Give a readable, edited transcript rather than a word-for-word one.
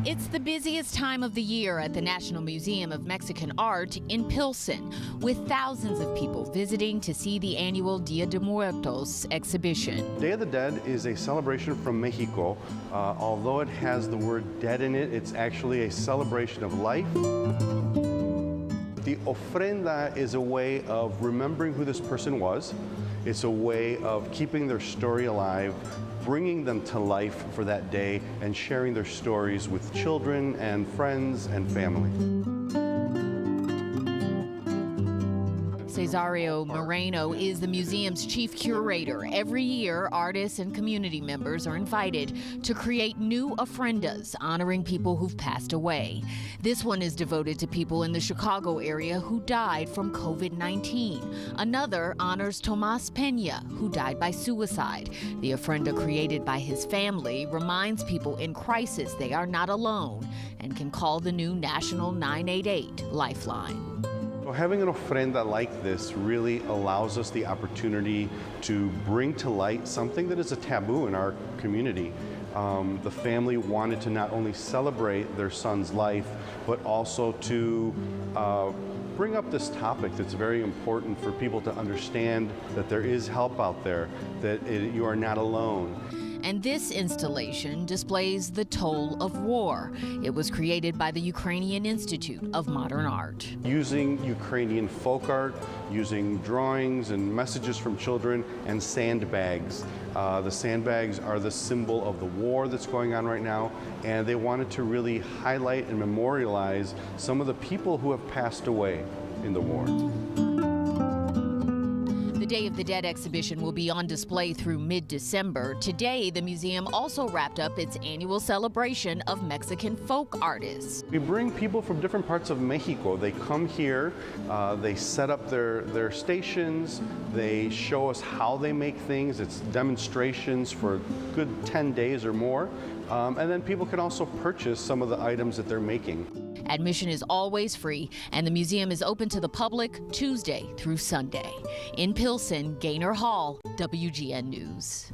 It's the busiest time of the year at the National Museum of Mexican Art in Pilsen, with thousands of people visiting to see the annual Dia de Muertos exhibition. Day of the Dead is a celebration from Mexico. Although it has the word dead in it, it's actually a celebration of life. The ofrenda is a way of remembering who this person was. It's a way of keeping their story alive, bringing them to life for that day, and sharing their stories with children and friends and family. Cesario Moreno is the museum's chief curator. Every year, artists and community members are invited to create new ofrendas honoring people who've passed away. This one is devoted to people in the Chicago area who died from COVID-19. Another honors Tomas Peña, who died by suicide. The ofrenda created by his family reminds people in crisis they are not alone and can call the new National 988 Lifeline. So having an ofrenda like this really allows us the opportunity to bring to light something that is a taboo in our community. The family wanted to not only celebrate their son's life, but also to bring up this topic that's very important for people to understand that there is help out there, that you are not alone. And this installation displays the toll of war. It was created by the Ukrainian Institute of Modern Art. Using Ukrainian folk art, using drawings and messages from children, and sandbags. The sandbags are the symbol of the war that's going on right now, and they wanted to really highlight and memorialize some of the people who have passed away in the war. The Day of the Dead exhibition will be on display through mid-December. Today, the museum also wrapped up its annual celebration of Mexican folk artists. We bring people from different parts of Mexico. They come here, they set up their stations, they show us how they make things. It's demonstrations for a good 10 days or more. And then people can also purchase some of the items that they're making. Admission is always free, and the museum is open to the public Tuesday through Sunday. In Pilsen, Gaynor Hall, WGN News.